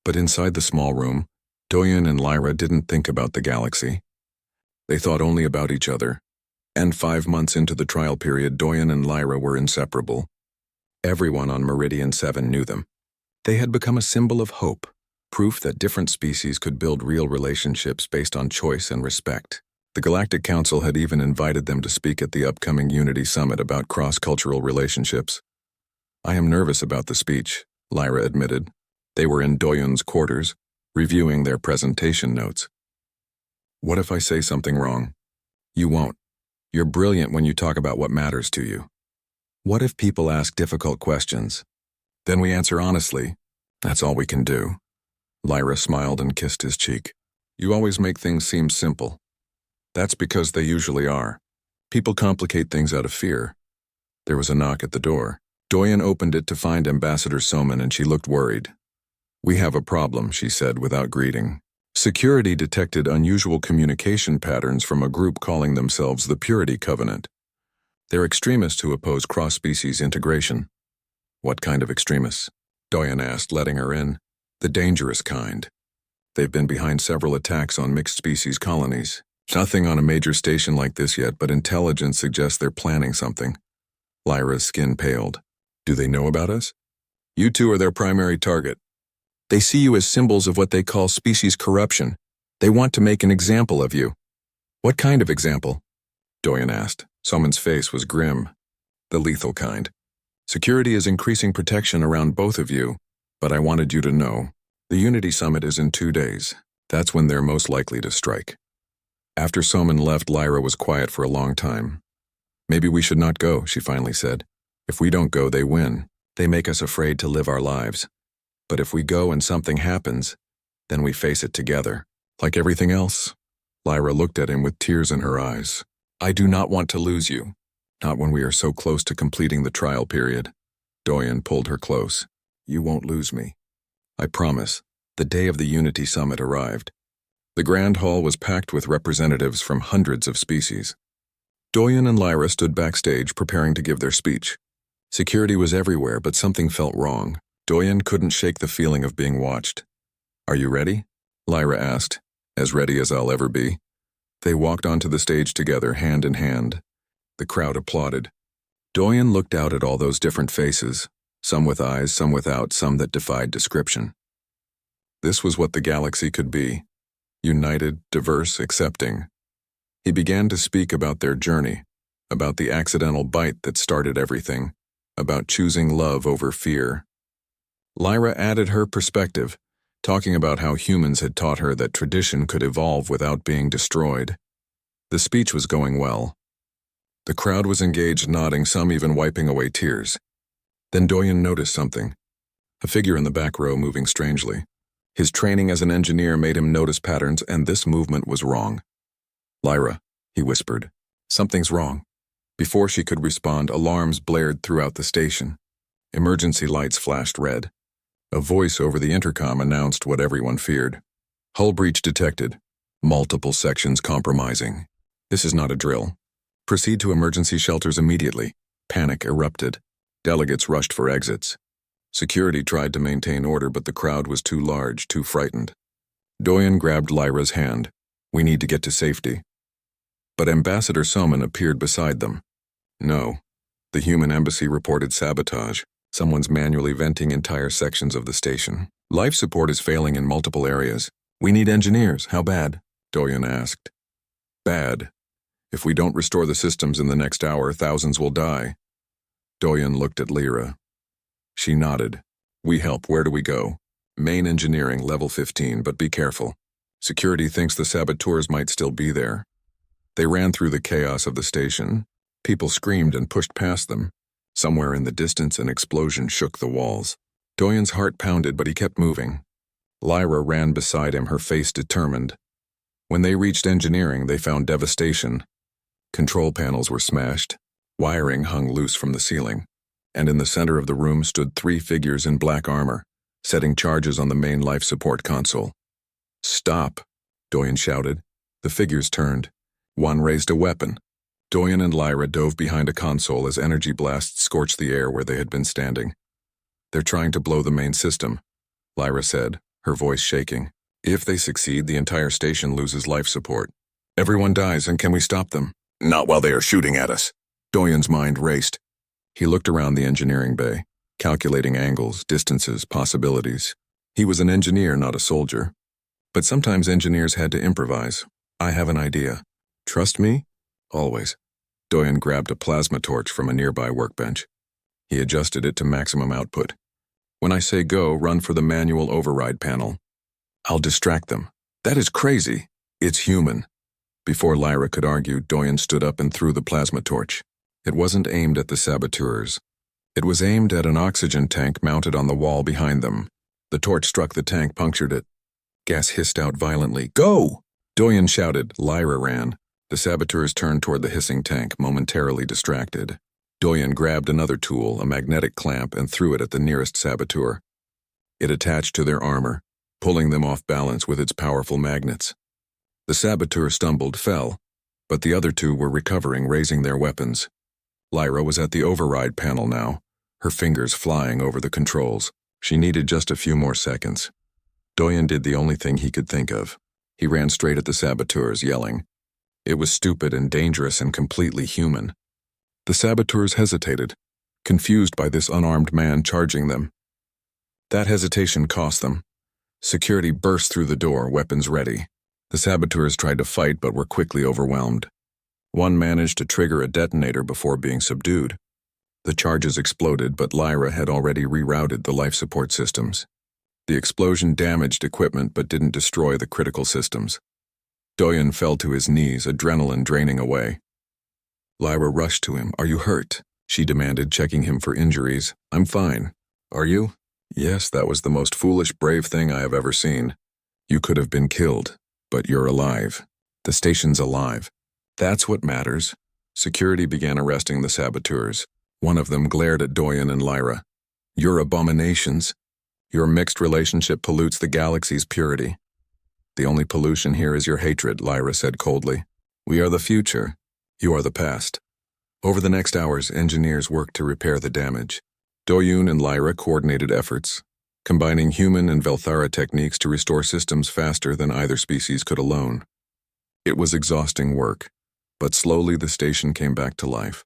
But inside the small room, Doyen and Lyra didn't think about the galaxy. They thought only about each other. And 5 months into the trial period, Doyen and Lyra were inseparable. Everyone on Meridian 7 knew them. They had become a symbol of hope, proof that different species could build real relationships based on choice and respect. The Galactic Council had even invited them to speak at the upcoming Unity Summit about cross-cultural relationships. "I am nervous about the speech," Lyra admitted. They were in Doyen's quarters, reviewing their presentation notes. "What if I say something wrong?" "You won't. You're brilliant when you talk about what matters to you." "What if people ask difficult questions?" "Then we answer honestly. That's all we can do." Lyra smiled and kissed his cheek. "You always make things seem simple." "That's because they usually are. People complicate things out of fear." There was a knock at the door. Doyen opened it to find Ambassador Soman, and she looked worried. "We have a problem," she said without greeting. Security detected unusual communication patterns from a group calling themselves the Purity Covenant. They're extremists who oppose cross-species integration. "What kind of extremists?" Doyen asked, letting her in. "The dangerous kind. They've been behind several attacks on mixed-species colonies. Nothing on a major station like this yet, but intelligence suggests they're planning something." Lyra's skin paled. "Do they know about us?" "You two are their primary target. They see you as symbols of what they call species corruption. They want to make an example of you." "What kind of example?" Doyen asked. Someone's face was grim. "The lethal kind. Security is increasing protection around both of you, but I wanted you to know. The Unity Summit is in 2 days. That's when they're most likely to strike." After Soman left, Lyra was quiet for a long time. "Maybe we should not go," she finally said. "If we don't go, they win. They make us afraid to live our lives. But if we go and something happens, then we face it together. Like everything else." Lyra looked at him with tears in her eyes. "I do not want to lose you. Not when we are so close to completing the trial period." Doyen pulled her close. "You won't lose me. I promise." The day of the Unity Summit arrived. The Grand Hall was packed with representatives from hundreds of species. Doyen and Lyra stood backstage preparing to give their speech. Security was everywhere, but something felt wrong. Doyen couldn't shake the feeling of being watched. "Are you ready?" Lyra asked. "As ready as I'll ever be." They walked onto the stage together, hand in hand. The crowd applauded. Doyen looked out at all those different faces, some with eyes, some without, some that defied description. This was what the galaxy could be. United, diverse, accepting. He began to speak about their journey, about the accidental bite that started everything, about choosing love over fear. Lyra added her perspective, talking about how humans had taught her that tradition could evolve without being destroyed. The speech was going well. The crowd was engaged, nodding, some even wiping away tears. Then Doyen noticed something. A figure in the back row moving strangely. His training as an engineer made him notice patterns, and this movement was wrong. "Lyra," he whispered. "Something's wrong." Before she could respond, alarms blared throughout the station. Emergency lights flashed red. A voice over the intercom announced what everyone feared. "Hull breach detected. Multiple sections compromising. This is not a drill. Proceed to emergency shelters immediately." Panic erupted. Delegates rushed for exits. Security tried to maintain order, but the crowd was too large, too frightened. Doyen grabbed Lyra's hand. "We need to get to safety." But Ambassador Soman appeared beside them. "No." The human embassy reported sabotage. Someone's manually venting entire sections of the station. "Life support is failing in multiple areas. We need engineers. How bad?" Doyen asked. "Bad. If we don't restore the systems in the next hour, thousands will die." Doyen looked at Lyra. She nodded. "We help. Where do we go?" "Main engineering, level 15, but be careful. Security thinks the saboteurs might still be there." They ran through the chaos of the station. People screamed and pushed past them. Somewhere in the distance, an explosion shook the walls. Doyen's heart pounded, but he kept moving. Lyra ran beside him, her face determined. When they reached engineering, they found devastation. Control panels were smashed. Wiring hung loose from the ceiling. And in the center of the room stood 3 figures in black armor, setting charges on the main life support console. "Stop," Doyen shouted. The figures turned. One raised a weapon. Doyen and Lyra dove behind a console as energy blasts scorched the air where they had been standing. "They're trying to blow the main system," Lyra said, her voice shaking. If they succeed, the entire station loses life support. Everyone dies, and can we stop them? Not while they are shooting at us. Doyen's mind raced. He looked around the engineering bay, calculating angles, distances, possibilities. He was an engineer, not a soldier. But sometimes engineers had to improvise. I have an idea. Trust me? Always. Doyen grabbed a plasma torch from a nearby workbench. He adjusted it to maximum output. When I say go, run for the manual override panel. I'll distract them. That is crazy. It's human. Before Lyra could argue, Doyen stood up and threw the plasma torch. It wasn't aimed at the saboteurs. It was aimed at an oxygen tank mounted on the wall behind them. The torch struck the tank, punctured it. Gas hissed out violently. Go! Doyen shouted. Lyra ran. The saboteurs turned toward the hissing tank, momentarily distracted. Doyen grabbed another tool, a magnetic clamp, and threw it at the nearest saboteur. It attached to their armor, pulling them off balance with its powerful magnets. The saboteur stumbled, fell, but the other two were recovering, raising their weapons. Lyra was at the override panel now, her fingers flying over the controls. She needed just a few more seconds. Doyen did the only thing he could think of. He ran straight at the saboteurs, yelling. It was stupid and dangerous and completely human. The saboteurs hesitated, confused by this unarmed man charging them. That hesitation cost them. Security burst through the door, weapons ready. The saboteurs tried to fight but were quickly overwhelmed. One managed to trigger a detonator before being subdued. The charges exploded, but Lyra had already rerouted the life support systems. The explosion damaged equipment but didn't destroy the critical systems. Doyen fell to his knees, adrenaline draining away. Lyra rushed to him. Are you hurt? She demanded, checking him for injuries. I'm fine. Are you? Yes, that was the most foolish, brave thing I have ever seen. You could have been killed, but you're alive. The station's alive. That's what matters. Security began arresting the saboteurs. One of them glared at Doyen and Lyra. You're abominations. Your mixed relationship pollutes the galaxy's purity. The only pollution here is your hatred, Lyra said coldly. We are the future. You are the past. Over the next hours, engineers worked to repair the damage. Doyen and Lyra coordinated efforts, combining human and Velthara techniques to restore systems faster than either species could alone. It was exhausting work, but slowly the station came back to life.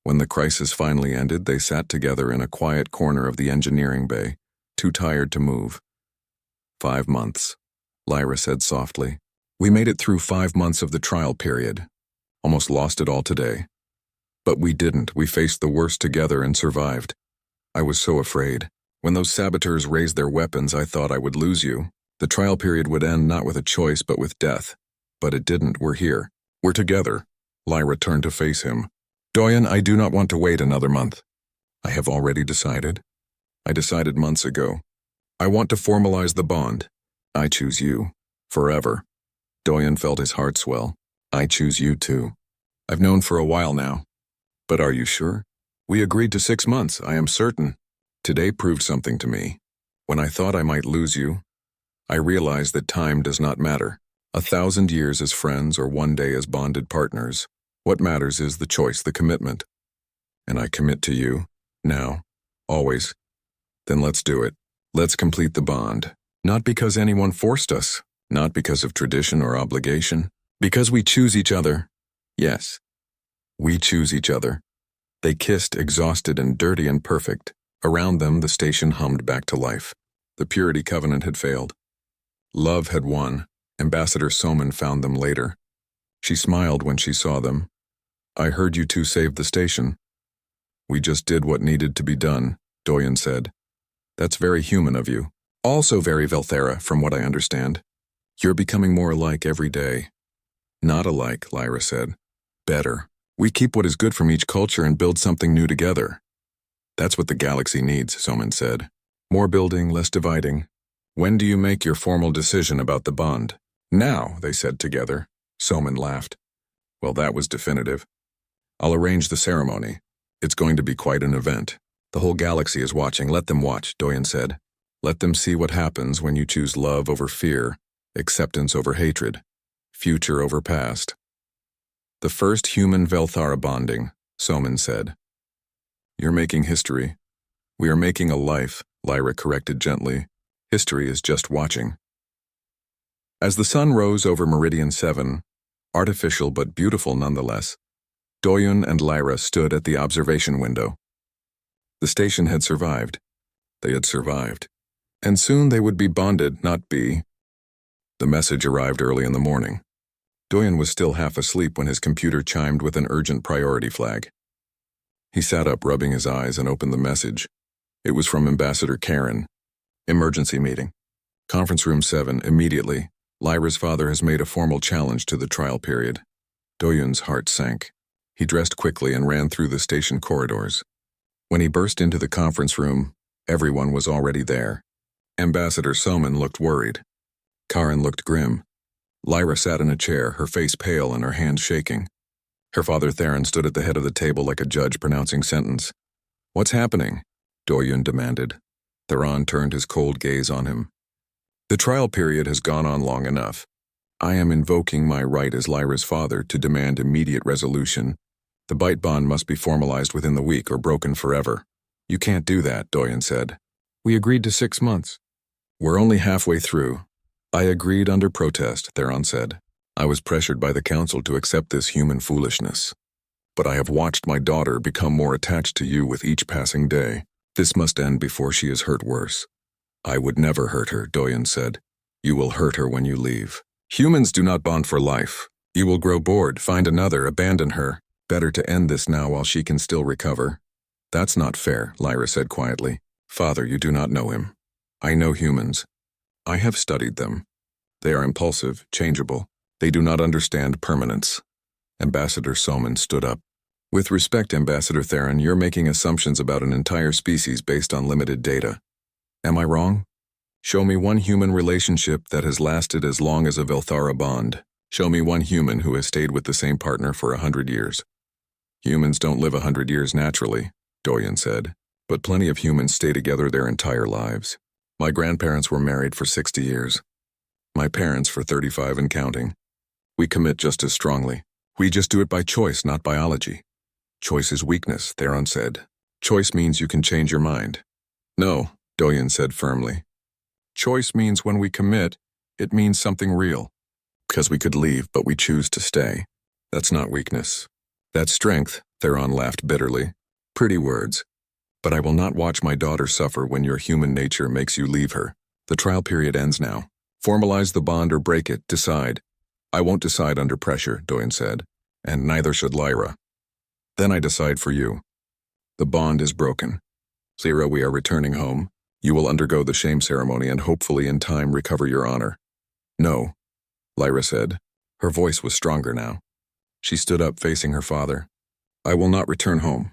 When the crisis finally ended, they sat together in a quiet corner of the engineering bay, too tired to move. 5 months, Lyra said softly. We made it through 5 months of the trial period. Almost lost it all today. But we didn't. We faced the worst together and survived. I was so afraid. When those saboteurs raised their weapons, I thought I would lose you. The trial period would end not with a choice, but with death. But it didn't. We're here. We're together. Lyra turned to face him. Doyen, I do not want to wait another month. I have already decided. I decided months ago. I want to formalize the bond. I choose you. Forever. Doyen felt his heart swell. I choose you too. I've known for a while now. But are you sure? We agreed to 6 months, I am certain. Today proved something to me. When I thought I might lose you, I realized that time does not matter. 1,000 years as friends or 1 day as bonded partners. What matters is the choice, the commitment. And I commit to you, now, always. Then let's do it. Let's complete the bond. Not because anyone forced us, not because of tradition or obligation, because we choose each other. Yes, we choose each other. They kissed, exhausted and dirty and perfect. Around them, the station hummed back to life. The purity covenant had failed. Love had won. Ambassador Soman found them later. She smiled when she saw them. I heard you two saved the station. We just did what needed to be done, Doyen said. That's very human of you. Also very Velthara, from what I understand. You're becoming more alike every day. Not alike, Lyra said. Better. We keep what is good from each culture and build something new together. That's what the galaxy needs, Soman said. More building, less dividing. When do you make your formal decision about the bond? Now, they said together. Soman laughed. Well, that was definitive. I'll arrange the ceremony. It's going to be quite an event. The whole galaxy is watching. Let them watch, Doyen said. Let them see what happens when you choose love over fear, acceptance over hatred, future over past. The first human Velthara bonding, Soman said. You're making history. We are making a life, Lyra corrected gently. History is just watching. As the sun rose over Meridian 7, artificial but beautiful nonetheless, Doyun and Lyra stood at the observation window. The station had survived. They had survived. And soon they would be bonded, not be. The message arrived early in the morning. Doyun was still half asleep when his computer chimed with an urgent priority flag. He sat up, rubbing his eyes, and opened the message. It was from Ambassador Karen. Emergency meeting. Conference room 7, immediately. Lyra's father has made a formal challenge to the trial period. Doyun's heart sank. He dressed quickly and ran through the station corridors. When he burst into the conference room, everyone was already there. Ambassador Soman looked worried. Karen looked grim. Lyra sat in a chair, her face pale and her hands shaking. Her father Theron stood at the head of the table like a judge pronouncing sentence. "What's happening?" Doyun demanded. Theron turned his cold gaze on him. "The trial period has gone on long enough. I am invoking my right as Lyra's father to demand immediate resolution. The bite bond must be formalized within the week or broken forever." "You can't do that," Doyun said. "We agreed to 6 months." "We're only halfway through." "I agreed under protest," Theron said. "I was pressured by the council to accept this human foolishness. But I have watched my daughter become more attached to you with each passing day. This must end before she is hurt worse." "I would never hurt her," Doyun said. "You will hurt her when you leave. Humans do not bond for life. You will grow bored, find another, abandon her. Better to end this now while she can still recover." "That's not fair," Lyra said quietly. "Father, you do not know him. I know humans. I have studied them. They are impulsive, changeable. They do not understand permanence." Ambassador Soman stood up. "With respect, Ambassador Theron, you're making assumptions about an entire species based on limited data. Am I wrong? Show me one human relationship that has lasted as long as a Velthara bond. Show me one human who has stayed with the same partner for 100 years. Humans don't live 100 years naturally," Doyun said, "but plenty of humans stay together their entire lives. My grandparents were married for 60 years. My parents for 35 and counting. We commit just as strongly. We just do it by choice, not biology." "Choice is weakness," Theron said. "Choice means you can change your mind." "No," Doyun said firmly. "Choice means when we commit, it means something real. Because we could leave, but we choose to stay. That's not weakness. That's strength," Theron laughed bitterly. "Pretty words. But I will not watch my daughter suffer when your human nature makes you leave her. The trial period ends now. Formalize the bond or break it, decide." "I won't decide under pressure," Doyun said, "and neither should Lyra." "Then I decide for you. The bond is broken. Lyra, we are returning home. You will undergo the shame ceremony and hopefully in time recover your honor." "No," Lyra said. Her voice was stronger now. She stood up facing her father. "I will not return home.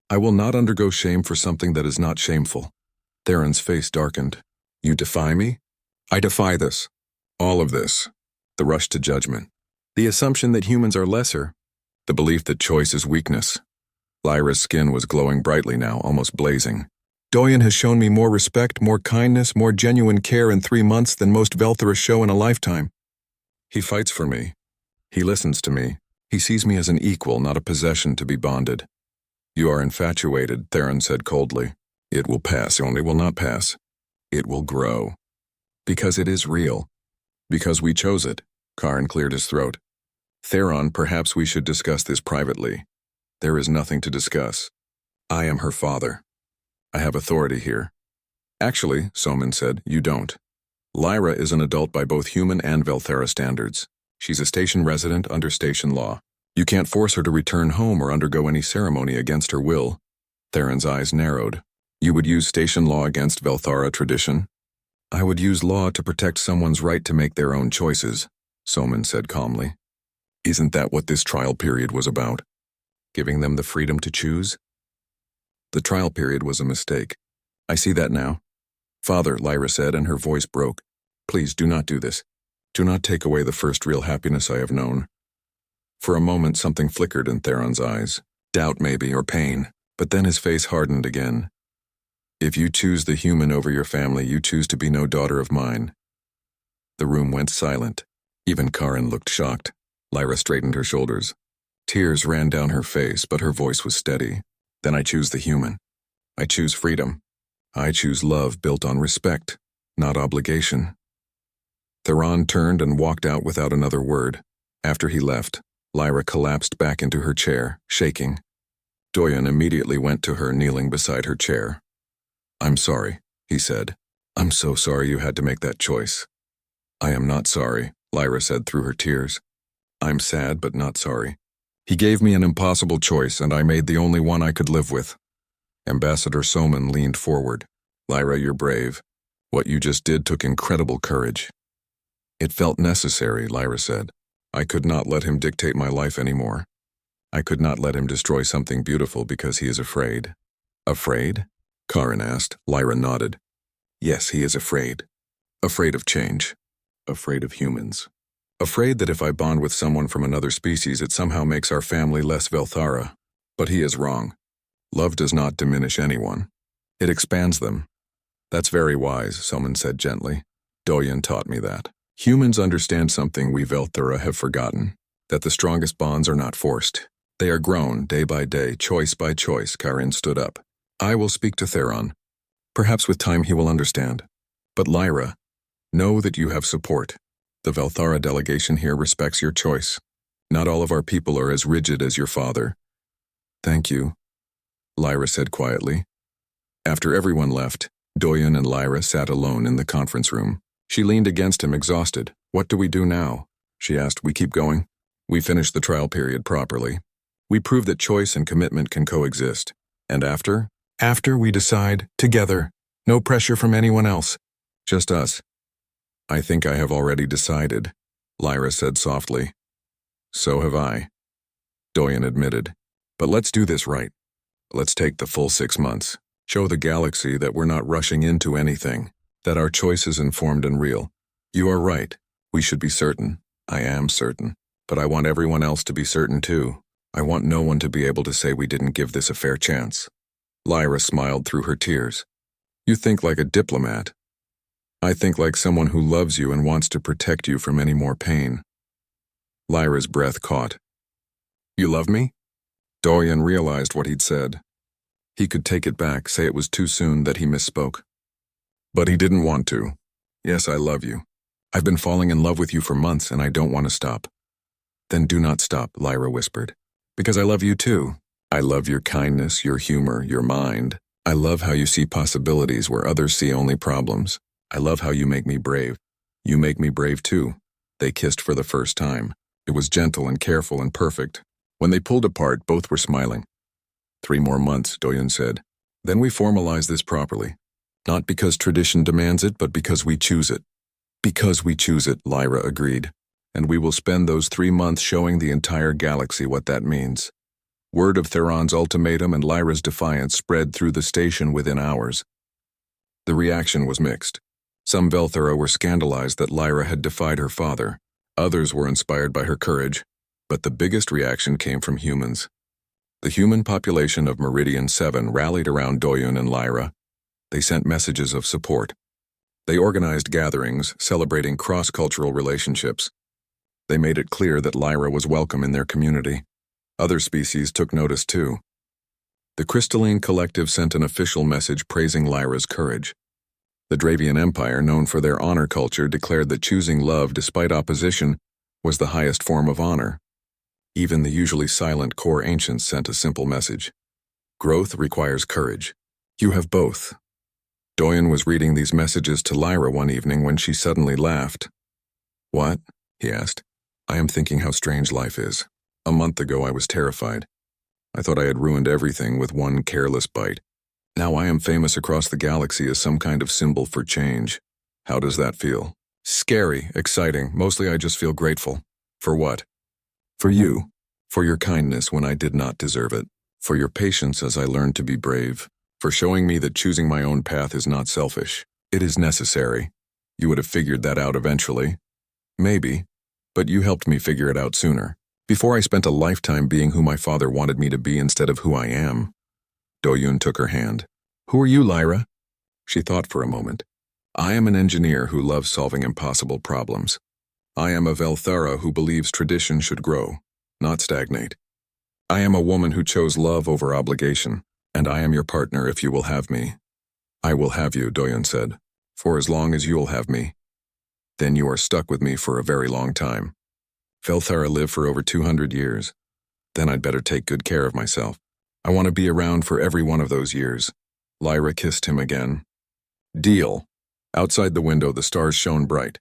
I will not undergo shame for something that is not shameful." Theron's face darkened. "You defy me?" "I defy this. All of this. The rush to judgment. The assumption that humans are lesser. The belief that choice is weakness." Lyra's skin was glowing brightly now, almost blazing. "Doyun has shown me more respect, more kindness, more genuine care in 3 months than most Velthara show in a lifetime. He fights for me. He listens to me. He sees me as an equal, not a possession to be bonded." "You are infatuated," Theron said coldly. "It will pass, only will not pass. It will grow. Because it is real. Because we chose it." Karn cleared his throat. "Theron, perhaps we should discuss this privately." "There is nothing to discuss. I am her father. I have authority here." "Actually," Soman said, "you don't. Lyra is an adult by both human and Velthara standards. She's a station resident under station law. You can't force her to return home or undergo any ceremony against her will." Theron's eyes narrowed. "You would use station law against Velthara tradition?" "I would use law to protect someone's right to make their own choices," Soman said calmly. "Isn't that what this trial period was about? Giving them the freedom to choose?" "The trial period was a mistake. I see that now." "Father," Lyra said, and her voice broke. "Please do not do this. Do not take away the first real happiness I have known." For a moment something flickered in Theron's eyes. Doubt maybe, or pain. But then his face hardened again. "If you choose the human over your family, you choose to be no daughter of mine." The room went silent. Even Karen looked shocked. Lyra straightened her shoulders. Tears ran down her face, but her voice was steady. "Then I choose the human. I choose freedom. I choose love built on respect, not obligation. Theron turned and walked out without another word. After he left, Lyra collapsed back into her chair, shaking. Doyen immediately went to her, kneeling beside her chair. "I'm sorry," he said. "I'm so sorry you had to make that choice." "I am not sorry," Lyra said through her tears. "I'm sad but not sorry. He gave me an impossible choice and I made the only one I could live with." Ambassador Soman leaned forward. "Lyra, you're brave. What you just did took incredible courage." "It felt necessary," Lyra said. "I could not let him dictate my life anymore. I could not let him destroy something beautiful because he is afraid." "Afraid?" Karin asked. Lyra nodded. "Yes, he is afraid. Afraid of change. Afraid of humans. Afraid that if I bond with someone from another species it somehow makes our family less Velthara. But he is wrong. Love does not diminish anyone. It expands them." "That's very wise," Soman said gently. "Doyen taught me that. Humans understand something we Velthara have forgotten, that the strongest bonds are not forced. They are grown, day by day, choice by choice." Karin stood up. "I will speak to Theron. Perhaps with time he will understand. But Lyra, know that you have support. The Velthara delegation here respects your choice. Not all of our people are as rigid as your father." "Thank you," Lyra said quietly. After everyone left, Doyen and Lyra sat alone in the conference room. She leaned against him, exhausted. "What do we do now?" she asked. "We keep going. We finish the trial period properly. We prove that choice and commitment can coexist. And after? After we decide, together. No pressure from anyone else. Just us." "I think I have already decided," Lyra said softly. "So have I," Doyen admitted. "But let's do this right. Let's take the full 6 months. Show the galaxy that we're not rushing into anything, that our choice is informed and real. You are right. We should be certain. I am certain. But I want everyone else to be certain too. I want no one to be able to say we didn't give this a fair chance." Lyra smiled through her tears. "You think like a diplomat. I think like someone who loves you and wants to protect you from any more pain." Lyra's breath caught. "You love me?" Doyen realized what he'd said. He could take it back, say it was too soon, that he misspoke. But he didn't want to. "Yes, I love you. I've been falling in love with you for months and I don't want to stop." "Then do not stop," Lyra whispered. "Because I love you too. I love your kindness, your humor, your mind. I love how you see possibilities where others see only problems. I love how you make me brave. You make me brave too." They kissed for the first time. It was gentle and careful and perfect. When they pulled apart, both were smiling. 3 more months, Doyen said. "Then we formalize this properly. Not because tradition demands it, but because we choose it." "Because we choose it," Lyra agreed. "And we will spend those 3 months showing the entire galaxy what that means." Word of Theron's ultimatum and Lyra's defiance spread through the station within hours. The reaction was mixed. Some Velthara were scandalized that Lyra had defied her father. Others were inspired by her courage. But the biggest reaction came from humans. The human population of Meridian 7 rallied around Doyen and Lyra. They sent messages of support. They organized gatherings, celebrating cross-cultural relationships. They made it clear that Lyra was welcome in their community. Other species took notice too. The Crystalline Collective sent an official message praising Lyra's courage. The Dravian Empire, known for their honor culture, declared that choosing love despite opposition was the highest form of honor. Even the usually silent core ancients sent a simple message. Growth requires courage. You have both. Doyen was reading these messages to Lyra one evening when she suddenly laughed. "What?" he asked. "I am thinking how strange life is. A month ago I was terrified. I thought I had ruined everything with one careless bite. Now I am famous across the galaxy as some kind of symbol for change. How does that feel?" "Scary, exciting. Mostly I just feel grateful." "For what?" "For you. For your kindness when I did not deserve it. For your patience as I learned to be brave. For showing me that choosing my own path is not selfish. It is necessary. You would have figured that out eventually. Maybe. But you helped me figure it out sooner. Before I spent a lifetime being who my father wanted me to be instead of who I am." Doyen took her hand. "Who are you, Lyra?" She thought for a moment. "I am an engineer who loves solving impossible problems. I am a Velthara who believes tradition should grow, not stagnate. I am a woman who chose love over obligation, and I am your partner if you will have me." "I will have you," Doyen said. For as long as you'll have me. Then you are stuck with me for a very long time. Velthara lived for over 200 years. Then I'd better take good care of myself. I want to be around for every one of those years. Lyra kissed him again. Deal. Outside the window, the stars shone bright.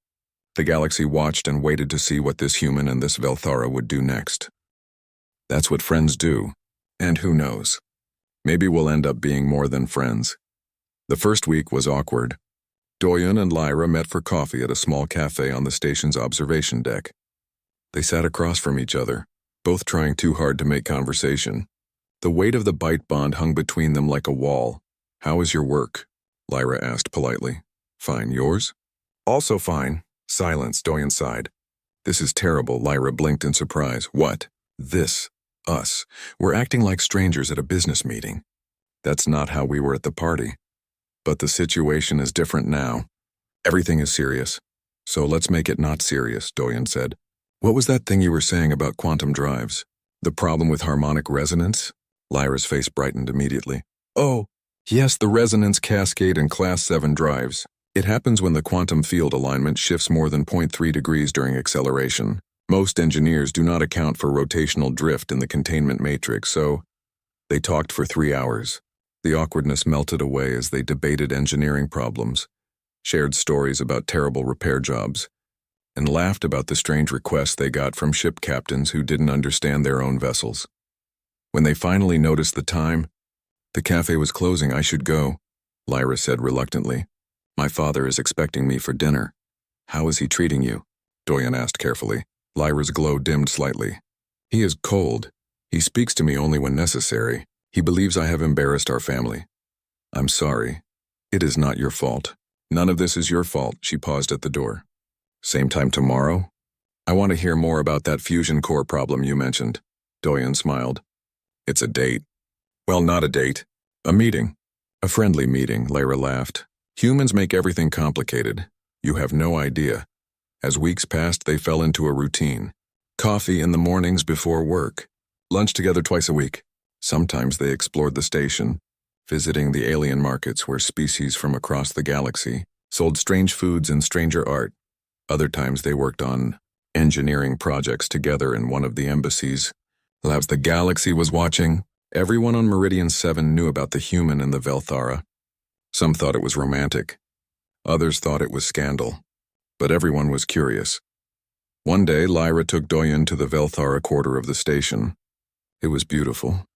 The galaxy watched and waited to see what this human and this Velthara would do next. That's what friends do. And who knows? Maybe we'll end up being more than friends. The first week was awkward. Doyen and Lyra met for coffee at a small cafe on the station's observation deck. They sat across from each other, both trying too hard to make conversation. The weight of the bite bond hung between them like a wall. How is your work? Lyra asked politely. Fine, yours? Also fine. Silence, Doyen sighed. This is terrible, Lyra blinked in surprise. What? This. Us. We're acting like strangers at a business meeting. That's not how we were at the party. But the situation is different now. Everything is serious. So let's make it not serious, Doyen said. What was that thing you were saying about quantum drives? The problem with harmonic resonance? Lyra's face brightened immediately. Oh, yes, the resonance cascade in Class 7 drives. It happens when the quantum field alignment shifts more than 0.3 degrees during acceleration. Most engineers do not account for rotational drift in the containment matrix, so they talked for 3 hours. The awkwardness melted away as they debated engineering problems, shared stories about terrible repair jobs, and laughed about the strange requests they got from ship captains who didn't understand their own vessels. When they finally noticed the time, the cafe was closing. I should go, Lyra said reluctantly. My father is expecting me for dinner. How is he treating you? Doyen asked carefully. Lyra's glow dimmed slightly. He is cold. He speaks to me only when necessary. He believes I have embarrassed our family. I'm sorry. It is not your fault. None of this is your fault, she paused at the door. Same time tomorrow? I want to hear more about that fusion core problem you mentioned. Doyen smiled. It's a date. Well, not a date. A meeting. A friendly meeting, Lyra laughed. Humans make everything complicated. You have no idea. As weeks passed, they fell into a routine. Coffee in the mornings before work. Lunch together twice a week. Sometimes they explored the station, visiting the alien markets where species from across the galaxy sold strange foods and stranger art. Other times they worked on engineering projects together in one of the embassies. Labs the galaxy was watching. Everyone on Meridian 7 knew about the human and the Velthara. Some thought it was romantic. Others thought it was scandal. But everyone was curious. One day, Lyra took Doyen to the Velthara quarter of the station. It was beautiful.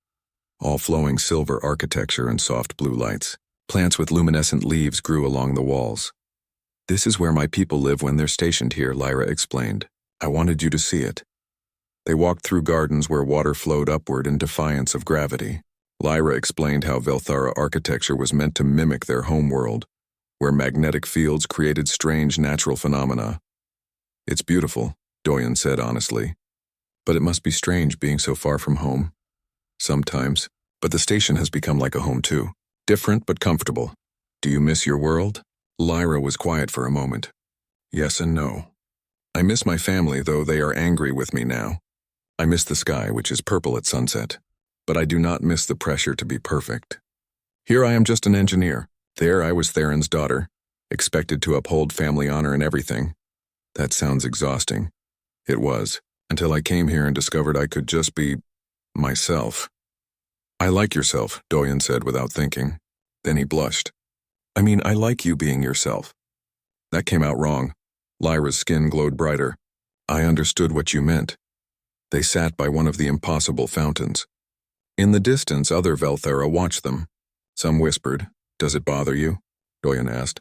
All flowing silver architecture and soft blue lights. Plants with luminescent leaves grew along the walls. This is where my people live when they're stationed here, Lyra explained. I wanted you to see it. They walked through gardens where water flowed upward in defiance of gravity. Lyra explained how Velthara architecture was meant to mimic their home world, where magnetic fields created strange natural phenomena. It's beautiful, Doyen said honestly. But it must be strange being so far from home. Sometimes, but the station has become like a home too. Different but comfortable. Do you miss your world? Lyra was quiet for a moment. Yes and no. I miss my family, though they are angry with me now. I miss the sky, which is purple at sunset. But I do not miss the pressure to be perfect. Here I am just an engineer. There I was Theron's daughter, expected to uphold family honor and everything. That sounds exhausting. It was, until I came here and discovered I could just be myself. I like yourself, Doyen said without thinking. Then he blushed. I mean, I like you being yourself. That came out wrong. Lyra's skin glowed brighter. I understood what you meant. They sat by one of the impossible fountains. In the distance, other Velthara watched them. Some whispered, Does it bother you? Doyen asked.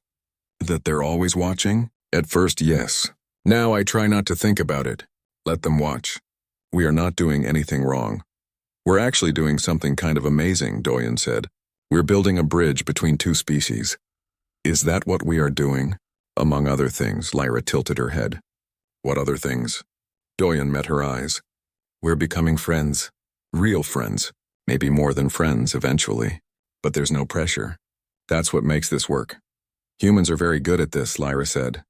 That they're always watching? At first, yes. Now I try not to think about it. Let them watch. We are not doing anything wrong. We're actually doing something kind of amazing, Doyen said. We're building a bridge between two species. Is that what we are doing? Among other things, Lyra tilted her head. What other things? Doyen met her eyes. We're becoming friends. Real friends. Maybe more than friends eventually. But there's no pressure. That's what makes this work. Humans are very good at this, Lyra said.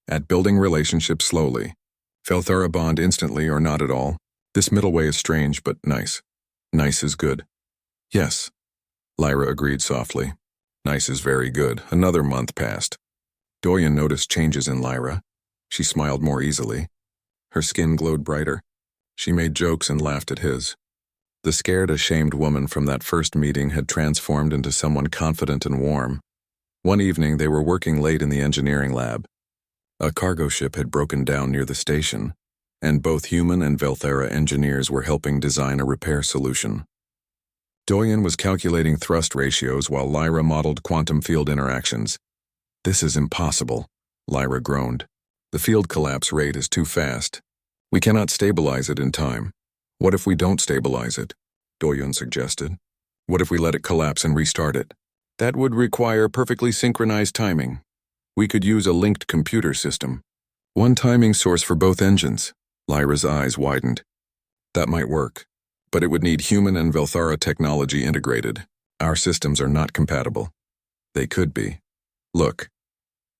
At building relationships slowly. Velthara bond instantly or not at all. This middle way is strange, but nice. Nice is good. Yes. Lyra agreed softly. Nice is very good. Another month passed. Doyen noticed changes in Lyra. She smiled more easily. Her skin glowed brighter. She made jokes and laughed at his. The scared, ashamed woman from that first meeting had transformed into someone confident and warm. One evening, they were working late in the engineering lab. A cargo ship had broken down near the station, and both human and Velthera engineers were helping design a repair solution. Doyen was calculating thrust ratios while Lyra modeled quantum field interactions. "This is impossible," Lyra groaned. "The field collapse rate is too fast. We cannot stabilize it in time." "What if we don't stabilize it?" Doyen suggested. "What if we let it collapse and restart it?" "That would require perfectly synchronized timing. We could use a linked computer system. One timing source for both engines." Lyra's eyes widened. "That might work, but it would need human and Velthara technology integrated. Our systems are not compatible." "They could be. Look."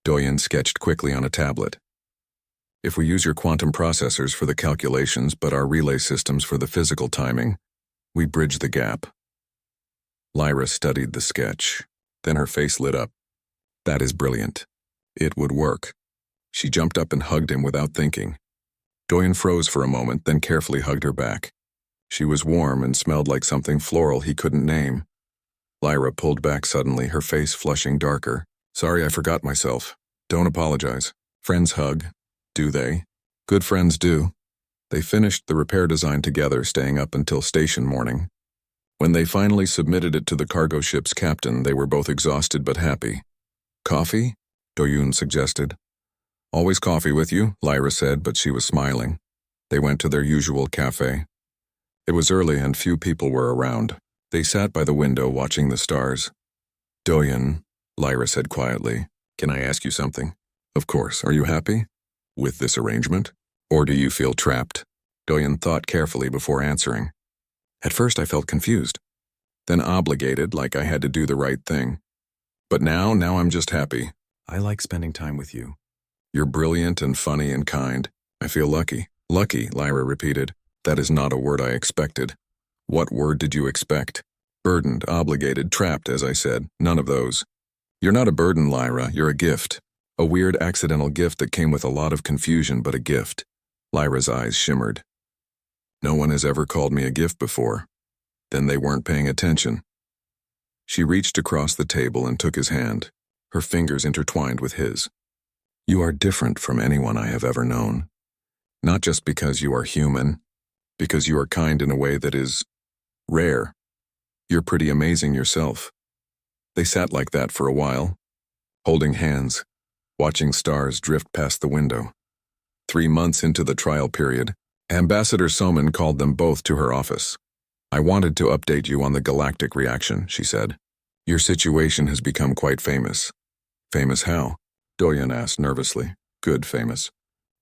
Doyen sketched quickly on a tablet. "If we use your quantum processors for the calculations but our relay systems for the physical timing, we bridge the gap." Lyra studied the sketch. Then her face lit up. "That is brilliant. It would work." She jumped up and hugged him without thinking. Doyen froze for a moment, then carefully hugged her back. She was warm and smelled like something floral he couldn't name. Lyra pulled back suddenly, her face flushing darker. "Sorry, I forgot myself. Don't apologize. Friends hug, do they?" "Good friends do." They finished the repair design together, staying up until station morning. When they finally submitted it to the cargo ship's captain, they were both exhausted but happy. "Coffee?" Doyen suggested. "Always coffee with you," Lyra said, but she was smiling. They went to their usual cafe. It was early and few people were around. They sat by the window watching the stars. "Doyen," Lyra said quietly, "can I ask you something?" "Of course. Are you happy with this arrangement? Or do you feel trapped?" Doyen thought carefully before answering. "At first I felt confused. Then obligated, like I had to do the right thing. But now I'm just happy. I like spending time with you. You're brilliant and funny and kind. I feel lucky." "Lucky," Lyra repeated. "That is not a word I expected." "What word did you expect?" "Burdened, obligated, trapped, as I said. None of those." "You're not a burden, Lyra. You're a gift. A weird accidental gift that came with a lot of confusion, but a gift." Lyra's eyes shimmered. "No one has ever called me a gift before." Then they weren't paying attention. She reached across the table and took his hand, her fingers intertwined with his. "You are different from anyone I have ever known. Not just because you are human, because you are kind in a way that is rare. You're pretty amazing yourself." They sat like that for a while, holding hands, watching stars drift past the window. 3 months into the trial period, Ambassador Soman called them both to her office. "I wanted to update you on the galactic reaction," she said. "Your situation has become quite famous." "Famous how?" Doyen asked nervously. "Good famous.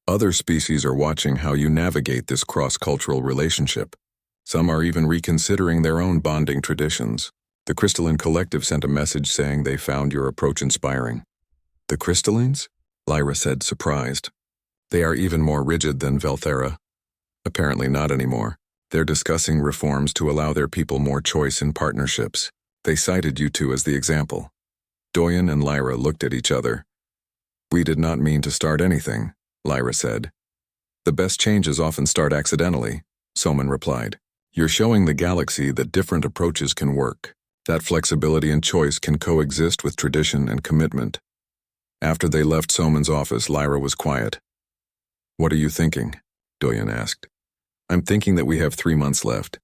Other species are watching how you navigate this cross-cultural relationship. Some are even reconsidering their own bonding traditions. The Crystalline Collective sent a message saying they found your approach inspiring." "The Crystallines?" Lyra said, surprised. "They are even more rigid than Velthera." "Apparently not anymore. They're discussing reforms to allow their people more choice in partnerships. They cited you two as the example." Doyen and Lyra looked at each other. "We did not mean to start anything," Lyra said. "The best changes often start accidentally," Soman replied. "You're showing the galaxy that different approaches can work. That flexibility and choice can coexist with tradition and commitment." After they left Soman's office, Lyra was quiet. "What are you thinking?" Doyen asked. "I'm thinking that we have 3 months left.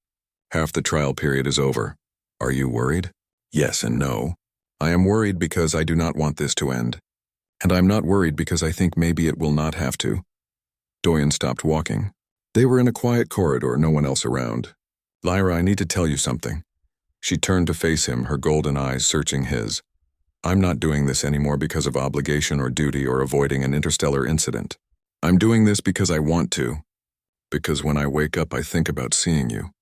Half the trial period is over. Are you worried?" "Yes and no. I am worried because I do not want this to end. And I'm not worried because I think maybe it will not have to." Doyen stopped walking. They were in a quiet corridor, no one else around. "Lyra, I need to tell you something." She turned to face him, her golden eyes searching his. "I'm not doing this anymore because of obligation or duty or avoiding an interstellar incident. I'm doing this because I want to. Because when I wake up, I think about seeing you.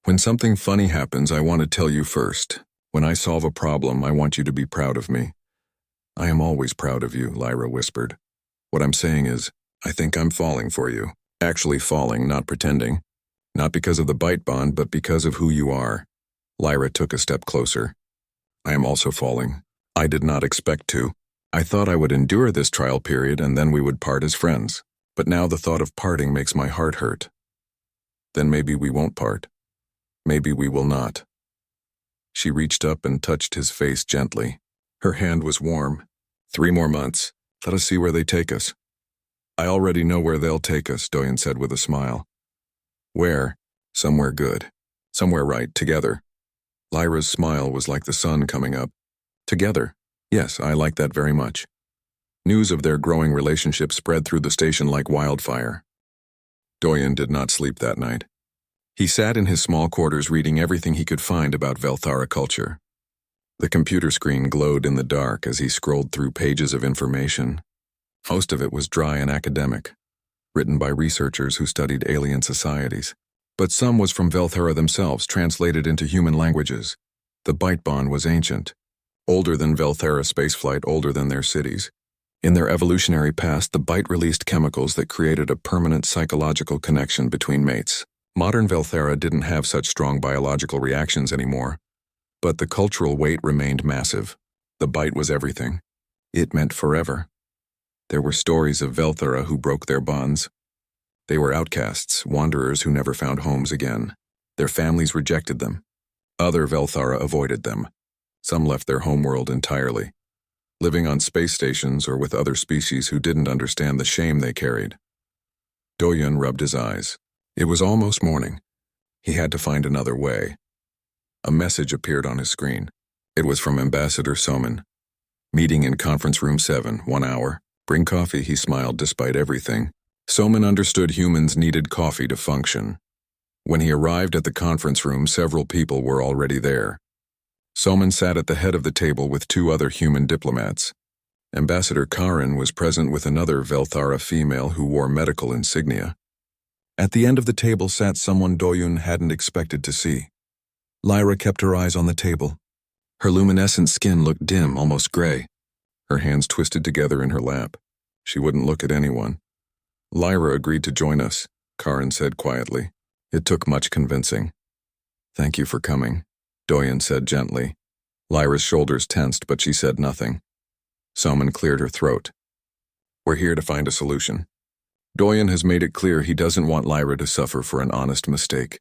When something funny happens, I want to tell you first. When I solve a problem, I want you to be proud of me." "I am always proud of you," Lyra whispered. "What I'm saying is, I think I'm falling for you. Actually falling, not pretending. Not because of the bite bond, but because of who you are." Lyra took a step closer. "I am also falling. I did not expect to." I thought I would endure this trial period and then we would part as friends. But now the thought of parting makes my heart hurt. Then maybe we won't part. Maybe we will not. She reached up and touched his face gently. Her hand was warm. 3 more months. Let us see where they take us. I already know where they'll take us, Doyen said with a smile. Where? Somewhere good. Somewhere right, together. Lyra's smile was like the sun coming up. Together. Yes, I like that very much. News of their growing relationship spread through the station like wildfire. Doyen did not sleep that night. He sat in his small quarters reading everything he could find about Velthara culture. The computer screen glowed in the dark as he scrolled through pages of information. Most of it was dry and academic, written by researchers who studied alien societies. But some was from Velthara themselves, translated into human languages. The Bite Bond was ancient, older than Velthara spaceflight, older than their cities. In their evolutionary past, the Bite released chemicals that created a permanent psychological connection between mates. Modern Velthara didn't have such strong biological reactions anymore, but the cultural weight remained massive. The Bite was everything. It meant forever. There were stories of Velthara who broke their bonds. They were outcasts, wanderers who never found homes again. Their families rejected them. Other Velthara avoided them. Some left their homeworld entirely, living on space stations or with other species who didn't understand the shame they carried. Doyen rubbed his eyes. It was almost morning. He had to find another way. A message appeared on his screen. It was from Ambassador Soman. Meeting in conference room 7, 1 hour. Bring coffee, he smiled despite everything. Soman understood humans needed coffee to function. When he arrived at the conference room, several people were already there. Soman sat at the head of the table with 2 other human diplomats. Ambassador Karen was present with another Velthara female who wore medical insignia. At the end of the table sat someone Doyen hadn't expected to see. Lyra kept her eyes on the table. Her luminescent skin looked dim, almost gray. Her hands twisted together in her lap. She wouldn't look at anyone. Lyra agreed to join us, Karen said quietly. It took much convincing. Thank you for coming, Doyen said gently. Lyra's shoulders tensed, but she said nothing. Soman cleared her throat. We're here to find a solution. Doyen has made it clear he doesn't want Lyra to suffer for an honest mistake.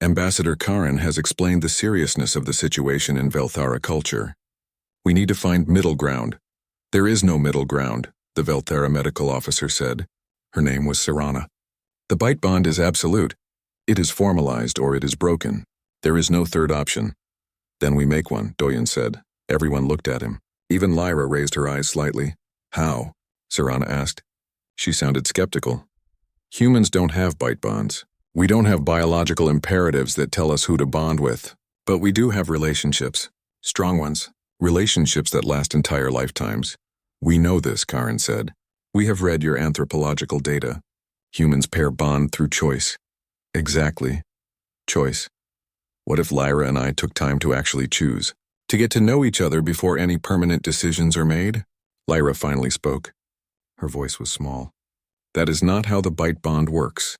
Ambassador Karen has explained the seriousness of the situation in Velthara culture. We need to find middle ground. There is no middle ground, the Velthara medical officer said. Her name was Sirana. The Bite Bond is absolute. It is formalized or it is broken. There is no third option. Then we make one, Doyen said. Everyone looked at him. Even Lyra raised her eyes slightly. How? Sirana asked. She sounded skeptical. Humans don't have Bite Bonds. We don't have biological imperatives that tell us who to bond with. But we do have relationships. Strong ones. Relationships that last entire lifetimes. We know this, Karen said. We have read your anthropological data. Humans pair bond through choice. Exactly. Choice. What if Lyra and I took time to actually choose? To get to know each other before any permanent decisions are made? Lyra finally spoke. Her voice was small. That is not how the Bite Bond works.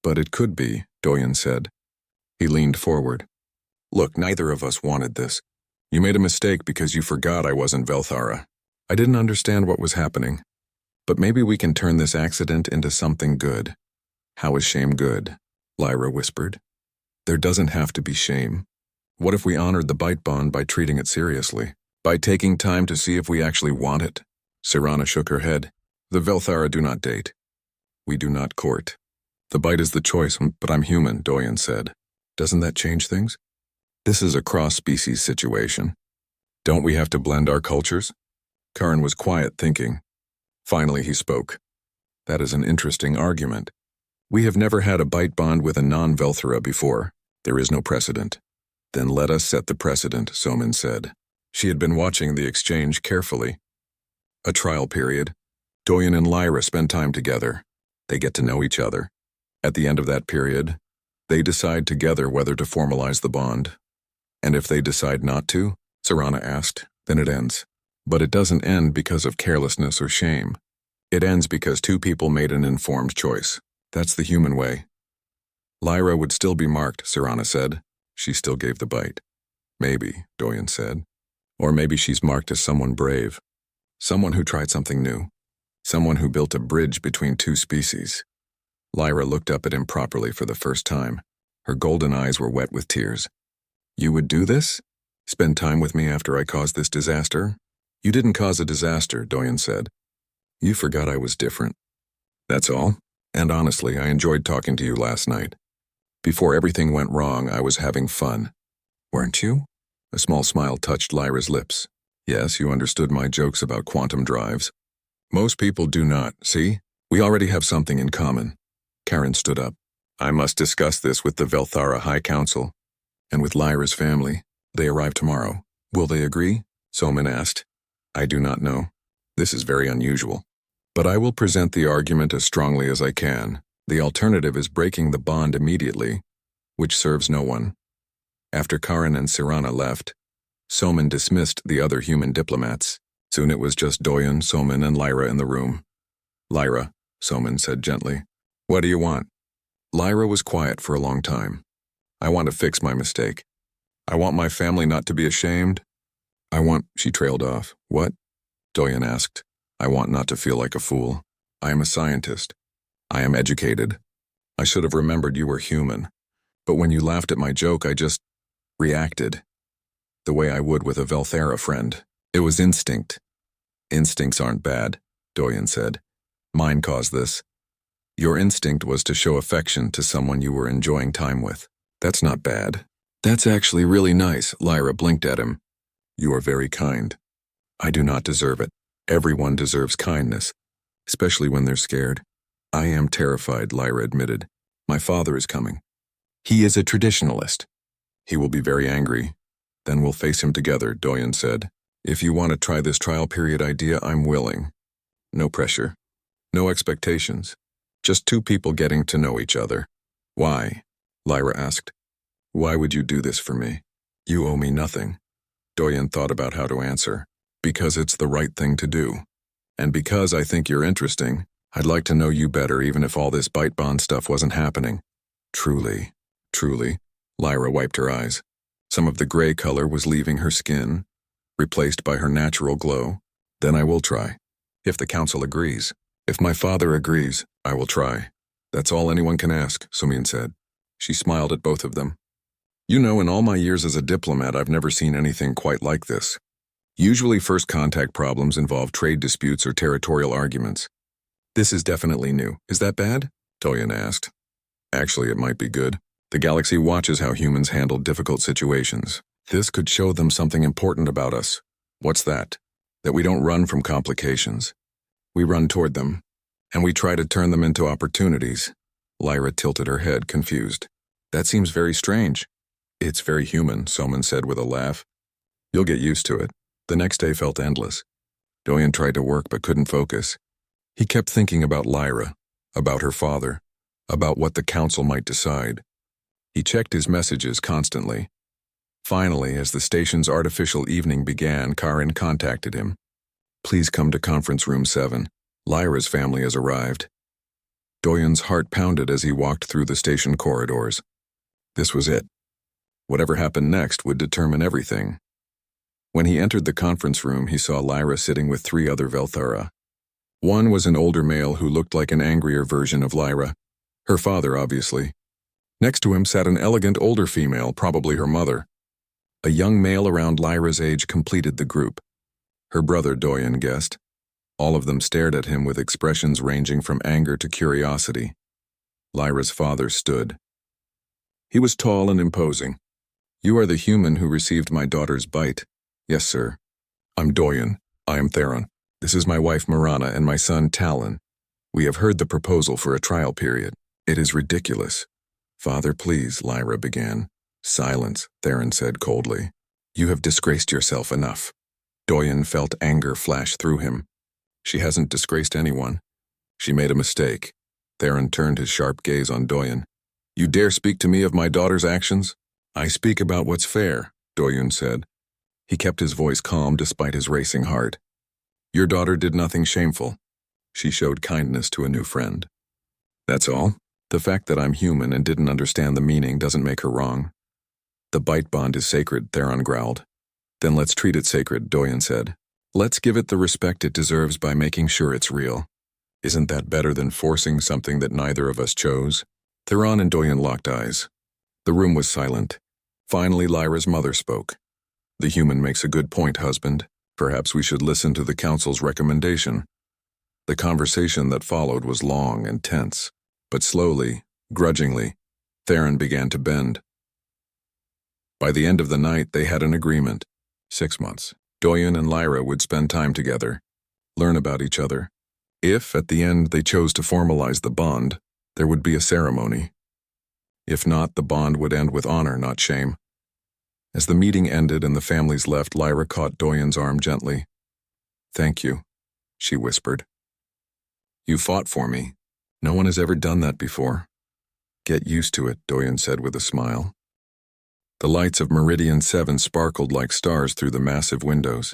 But it could be, Doyen said. He leaned forward. Look, neither of us wanted this. You made a mistake because you forgot I wasn't Velthara. I didn't understand what was happening. But maybe we can turn this accident into something good. How is shame good? Lyra whispered. There doesn't have to be shame. What if we honored the Bite Bond by treating it seriously? By taking time to see if we actually want it? Sirana shook her head. The Velthara do not date. We do not court. The bite is the choice, but I'm human, Doyen said. Doesn't that change things? This is a cross-species situation. Don't we have to blend our cultures? Karen was quiet, thinking. Finally, he spoke. That is an interesting argument. We have never had a Bite Bond with a non-Velthara before. There is no precedent. Then let us set the precedent, Soman said. She had been watching the exchange carefully. A trial period. Doyen and Lyra spend time together. They get to know each other. At the end of that period, they decide together whether to formalize the bond. And if they decide not to, Sirana asked, then it ends. But it doesn't end because of carelessness or shame. It ends because 2 people made an informed choice. That's the human way. Lyra would still be marked, Sirana said. She still gave the bite. Maybe, Doyen said. Or maybe she's marked as someone brave. Someone who tried something new. Someone who built a bridge between two species. Lyra looked up at him properly for the first time. Her golden eyes were wet with tears. You would do this? Spend time with me after I caused this disaster? You didn't cause a disaster, Doyen said. You forgot I was different. That's all. And honestly, I enjoyed talking to you last night. Before everything went wrong, I was having fun. Weren't you? A small smile touched Lyra's lips. Yes, you understood my jokes about quantum drives. Most people do not, see? We already have something in common. Karen stood up. I must discuss this with the Velthara High Council. And with Lyra's family. They arrive tomorrow. Will they agree? Soman asked. I do not know. This is very unusual. But I will present the argument as strongly as I can. The alternative is breaking the bond immediately, which serves no one. After Karen and Sirana left, Soman dismissed the other human diplomats. Soon it was just Doyen, Soman, and Lyra in the room. Lyra, Soman said gently. What do you want? Lyra was quiet for a long time. I want to fix my mistake. I want my family not to be ashamed. She trailed off. What? Doyen asked. I want not to feel like a fool. I am a scientist. I am educated. I should have remembered you were human. But when you laughed at my joke, I just reacted. The way I would with a Velthara friend. It was instinct. Instincts aren't bad, Doyen said. Mine caused this. Your instinct was to show affection to someone you were enjoying time with. That's not bad. That's actually really nice, Lyra blinked at him. You are very kind. I do not deserve it. Everyone deserves kindness, especially when they're scared. I am terrified, Lyra admitted. My father is coming. He is a traditionalist. He will be very angry. Then we'll face him together, Doyen said. If you want to try this trial period idea, I'm willing. No pressure. No expectations. Just two people getting to know each other. Why? Lyra asked. Why would you do this for me? You owe me nothing. Doyen thought about how to answer. Because it's the right thing to do. And because I think you're interesting, I'd like to know you better even if all this bite bond stuff wasn't happening. Truly, Lyra wiped her eyes. Some of the gray color was leaving her skin, replaced by her natural glow. Then I will try. If the council agrees. If my father agrees, I will try. That's all anyone can ask, Sumin said. She smiled at both of them. You know, in all my years as a diplomat, I've never seen anything quite like this. Usually first contact problems involve trade disputes or territorial arguments. This is definitely new. Is that bad? Doyen asked. Actually, it might be good. The galaxy watches how humans handle difficult situations. This could show them something important about us. What's that? That we don't run from complications. We run toward them, and we try to turn them into opportunities. Lyra tilted her head, confused. That seems very strange. It's very human, Soman said with a laugh. You'll get used to it. The next day felt endless. Doyen tried to work but couldn't focus. He kept thinking about Lyra, about her father, about what the council might decide. He checked his messages constantly. Finally, as the station's artificial evening began, Karen contacted him. Please come to conference room 7. Lyra's family has arrived. Doyen's heart pounded as he walked through the station corridors. This was it. Whatever happened next would determine everything. When he entered the conference room, he saw Lyra sitting with 3 other Velthara. One was an older male who looked like an angrier version of Lyra. Her father, obviously. Next to him sat an elegant older female, probably her mother. A young male around Lyra's age completed the group. Her brother, Doyen guessed. All of them stared at him with expressions ranging from anger to curiosity. Lyra's father stood. He was tall and imposing. You are the human who received my daughter's bite. Yes, sir. I'm Doyen. I am Theron. This is my wife Marana and my son Talon. We have heard the proposal for a trial period. It is ridiculous. Father, please, Lyra began. Silence, Theron said coldly. You have disgraced yourself enough. Doyen felt anger flash through him. She hasn't disgraced anyone. She made a mistake. Theron turned his sharp gaze on Doyen. You dare speak to me of my daughter's actions? I speak about what's fair, Doyen said. He kept his voice calm despite his racing heart. Your daughter did nothing shameful. She showed kindness to a new friend. That's all. The fact that I'm human and didn't understand the meaning doesn't make her wrong. The bite bond is sacred, Theron growled. Then let's treat it sacred, Doyen said. Let's give it the respect it deserves by making sure it's real. Isn't that better than forcing something that neither of us chose? Theron and Doyen locked eyes. The room was silent. Finally, Lyra's mother spoke. The human makes a good point, husband. Perhaps we should listen to the council's recommendation. The conversation that followed was long and tense, but slowly, grudgingly, Theron began to bend. By the end of the night, they had an agreement. 6 months. Doyen and Lyra would spend time together, learn about each other. If, at the end, they chose to formalize the bond, there would be a ceremony. If not, the bond would end with honor, not shame. As the meeting ended and the families left, Lyra caught Doyen's arm gently. "Thank you," she whispered. "You fought for me. No one has ever done that before." "Get used to it," Doyen said with a smile. The lights of Meridian 7 sparkled like stars through the massive windows.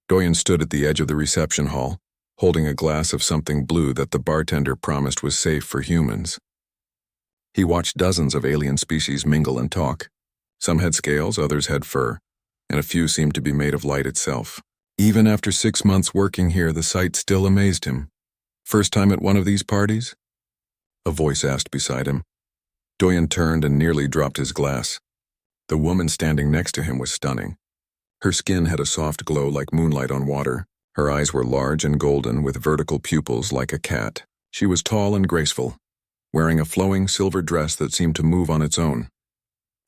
Doyen stood at the edge of the reception hall, holding a glass of something blue that the bartender promised was safe for humans. He watched dozens of alien species mingle and talk. Some had scales, others had fur, and a few seemed to be made of light itself. Even after 6 months working here, the sight still amazed him. "First time at one of these parties?" a voice asked beside him. Doyen turned and nearly dropped his glass. The woman standing next to him was stunning. Her skin had a soft glow like moonlight on water. Her eyes were large and golden with vertical pupils like a cat. She was tall and graceful, wearing a flowing silver dress that seemed to move on its own.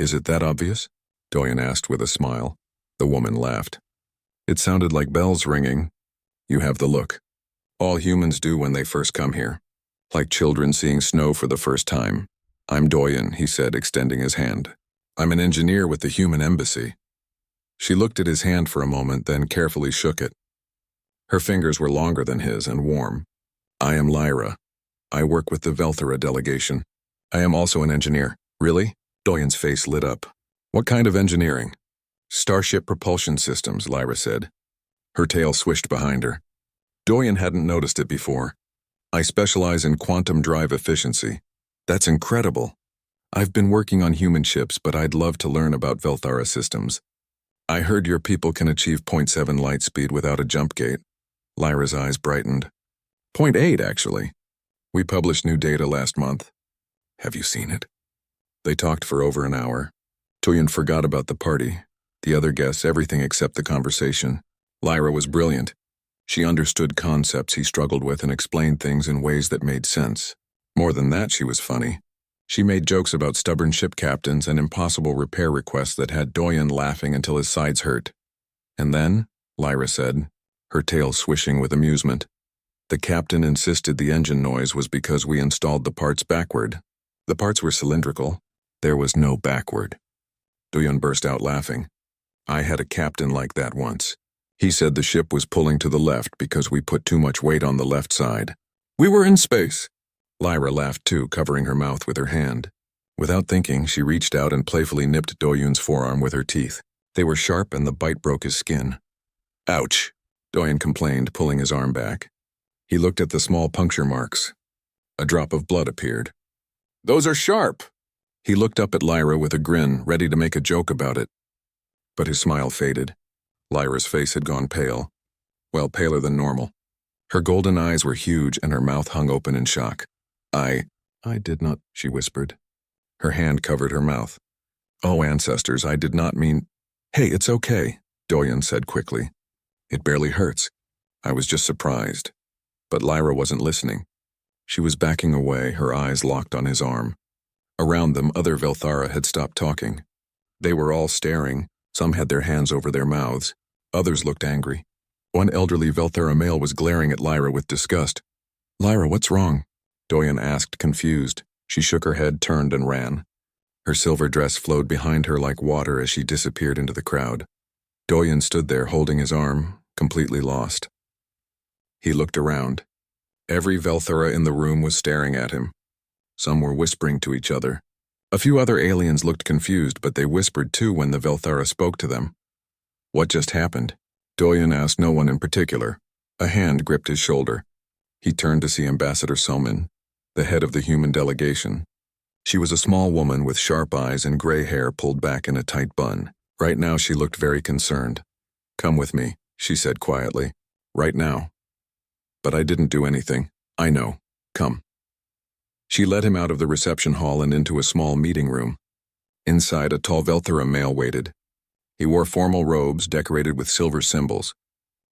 "Is it that obvious?" Doyen asked with a smile. The woman laughed. "It sounded like bells ringing. You have the look. All humans do when they first come here. Like children seeing snow for the first time." "I'm Doyen," he said, extending his hand. "I'm an engineer with the human embassy." She looked at his hand for a moment, then carefully shook it. Her fingers were longer than his and warm. "I am Lyra. I work with the Velthera delegation. I am also an engineer." "Really?" Doyen's face lit up. "What kind of engineering?" "Starship propulsion systems," Lyra said. Her tail swished behind her. Doyen hadn't noticed it before. "I specialize in quantum drive efficiency." "That's incredible. I've been working on human ships, but I'd love to learn about Velthara systems." "I heard your people can achieve 0.7 light speed without a jump gate." Lyra's eyes brightened. 0.8, actually. We published new data last month. Have you seen it? They talked for over an hour. Doyen forgot about the party, the other guests, everything except the conversation. Lyra was brilliant. She understood concepts he struggled with and explained things in ways that made sense. More than that, she was funny. She made jokes about stubborn ship captains and impossible repair requests that had Doyen laughing until his sides hurt. "And then," Lyra said, her tail swishing with amusement, "the captain insisted the engine noise was because we installed the parts backward. The parts were cylindrical. There was no backward." Doyen burst out laughing. "I had a captain like that once. He said the ship was pulling to the left because we put too much weight on the left side. We were in space." Lyra laughed too, covering her mouth with her hand. Without thinking, she reached out and playfully nipped Doyen's forearm with her teeth. They were sharp and the bite broke his skin. "Ouch," Doyen complained, pulling his arm back. He looked at the small puncture marks. A drop of blood appeared. "Those are sharp." He looked up at Lyra with a grin, ready to make a joke about it. But his smile faded. Lyra's face had gone pale. Well, paler than normal. Her golden eyes were huge and her mouth hung open in shock. I did not," she whispered. Her hand covered her mouth. "Oh, ancestors, I did not mean—" "Hey, it's okay," Doyen said quickly. "It barely hurts. I was just surprised." But Lyra wasn't listening. She was backing away, her eyes locked on his arm. Around them, other Velthara had stopped talking. They were all staring. Some had their hands over their mouths. Others looked angry. One elderly Velthara male was glaring at Lyra with disgust. "Lyra, what's wrong?" Doyen asked, confused. She shook her head, turned, and ran. Her silver dress flowed behind her like water as she disappeared into the crowd. Doyen stood there holding his arm, completely lost. He looked around. Every Velthara in the room was staring at him. Some were whispering to each other. A few other aliens looked confused, but they whispered too when the Velthara spoke to them. "What just happened?" Doyen asked no one in particular. A hand gripped his shoulder. He turned to see Ambassador Somin, the head of the human delegation. She was a small woman with sharp eyes and gray hair pulled back in a tight bun. Right now she looked very concerned. "Come with me," she said quietly. Right now. But I didn't do anything. I know. Come. She led him out of the reception hall and into a small meeting room. Inside, a tall Velthara male waited. He wore formal robes decorated with silver symbols.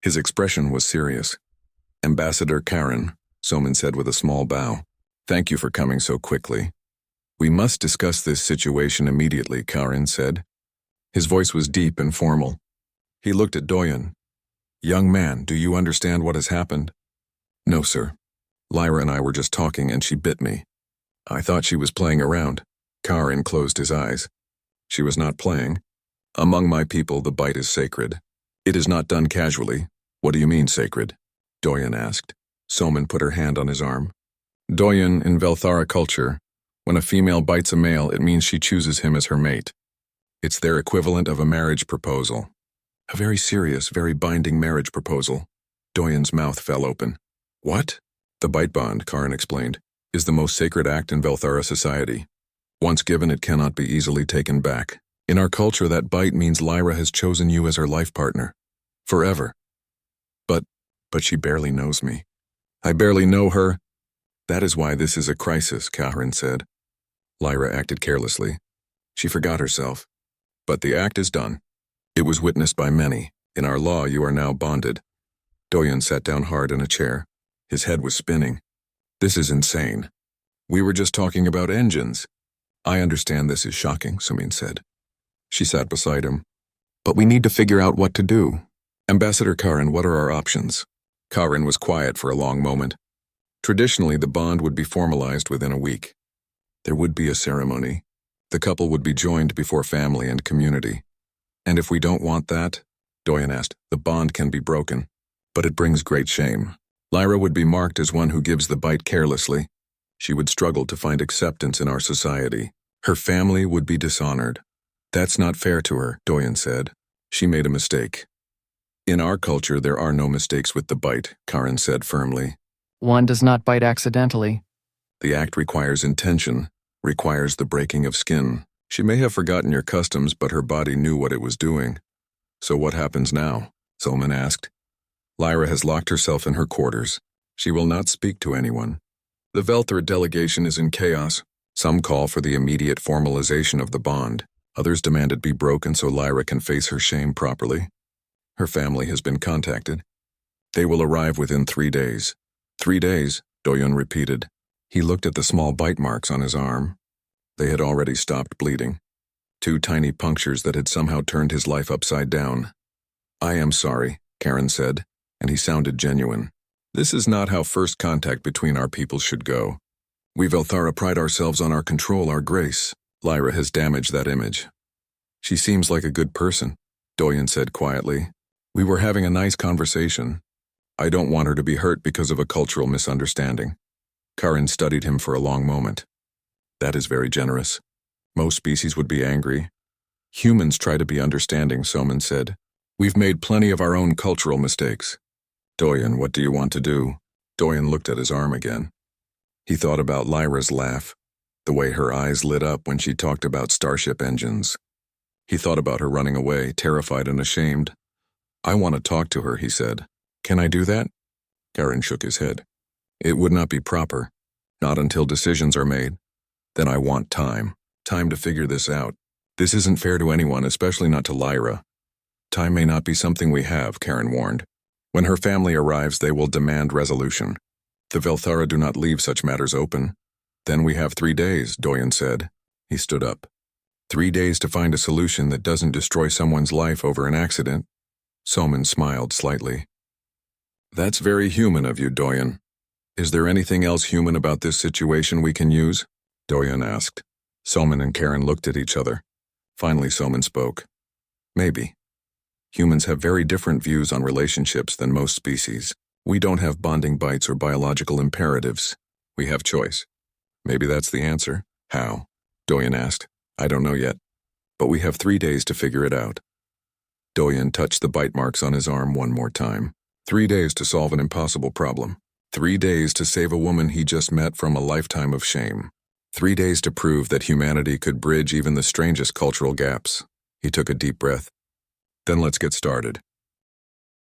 His expression was serious. Ambassador Karen, Soman said with a small bow. Thank you for coming so quickly. We must discuss this situation immediately, Karen said. His voice was deep and formal. He looked at Doyen. Young man, do you understand what has happened? No, sir. Lyra and I were just talking and she bit me. I thought she was playing around. Karen closed his eyes. She was not playing. Among my people, the bite is sacred. It is not done casually. What do you mean, sacred? Doyen asked. Soman put her hand on his arm. Doyen, in Velthara culture, when a female bites a male, it means she chooses him as her mate. It's their equivalent of a marriage proposal. A very serious, very binding marriage proposal. Doyen's mouth fell open. What? The bite bond, Karen explained, is the most sacred act in Velthara society. Once given, it cannot be easily taken back. In our culture, that bite means Lyra has chosen you as her life partner. Forever. But she barely knows me. I barely know her. That is why this is a crisis, Karen said. Lyra acted carelessly. She forgot herself. But the act is done. It was witnessed by many. In our law, you are now bonded. Doyen sat down hard in a chair. His head was spinning. This is insane. We were just talking about engines. I understand this is shocking, Sumin said. She sat beside him. But we need to figure out what to do. Ambassador Karen, what are our options? Karen was quiet for a long moment. Traditionally, the bond would be formalized within a week. There would be a ceremony. The couple would be joined before family and community. And if we don't want that, Doyen asked, the bond can be broken. But it brings great shame. Lyra would be marked as one who gives the bite carelessly. She would struggle to find acceptance in our society. Her family would be dishonored. That's not fair to her, Doyen said. She made a mistake. In our culture, there are no mistakes with the bite, Karen said firmly. One does not bite accidentally. The act requires intention, requires the breaking of skin. She may have forgotten your customs, but her body knew what it was doing. So what happens now? Solman asked. Lyra has locked herself in her quarters. She will not speak to anyone. The Velthara delegation is in chaos. Some call for the immediate formalization of the bond. Others demand it be broken so Lyra can face her shame properly. Her family has been contacted. They will arrive within 3 days. 3 days, Doyen repeated. He looked at the small bite marks on his arm. They had already stopped bleeding. 2 tiny punctures that had somehow turned his life upside down. I am sorry, Karen said, and he sounded genuine. This is not how first contact between our peoples should go. We Velthara pride ourselves on our control, our grace. Lyra has damaged that image. She seems like a good person, Doyen said quietly. We were having a nice conversation. I don't want her to be hurt because of a cultural misunderstanding. Karen studied him for a long moment. That is very generous. Most species would be angry. Humans try to be understanding, Soman said. We've made plenty of our own cultural mistakes. Doyen, what do you want to do? Doyen looked at his arm again. He thought about Lyra's laugh, the way her eyes lit up when she talked about starship engines. He thought about her running away, terrified and ashamed. I want to talk to her, he said. Can I do that? Karen shook his head. It would not be proper. Not until decisions are made. Then I want time. Time to figure this out. This isn't fair to anyone, especially not to Lyra. Time may not be something we have, Karen warned. When her family arrives, they will demand resolution. The Velthara do not leave such matters open. Then we have 3 days, Doyen said. He stood up. 3 days to find a solution that doesn't destroy someone's life over an accident. Soman smiled slightly. That's very human of you, Doyen. Is there anything else human about this situation we can use? Doyen asked. Soman and Karen looked at each other. Finally, Soman spoke. Maybe. Humans have very different views on relationships than most species. We don't have bonding bites or biological imperatives. We have choice. Maybe that's the answer. How? Doyen asked. I don't know yet. But we have 3 days to figure it out. Doyen touched the bite marks on his arm one more time. 3 days to solve an impossible problem. 3 days to save a woman he just met from a lifetime of shame. 3 days to prove that humanity could bridge even the strangest cultural gaps. He took a deep breath. Then let's get started.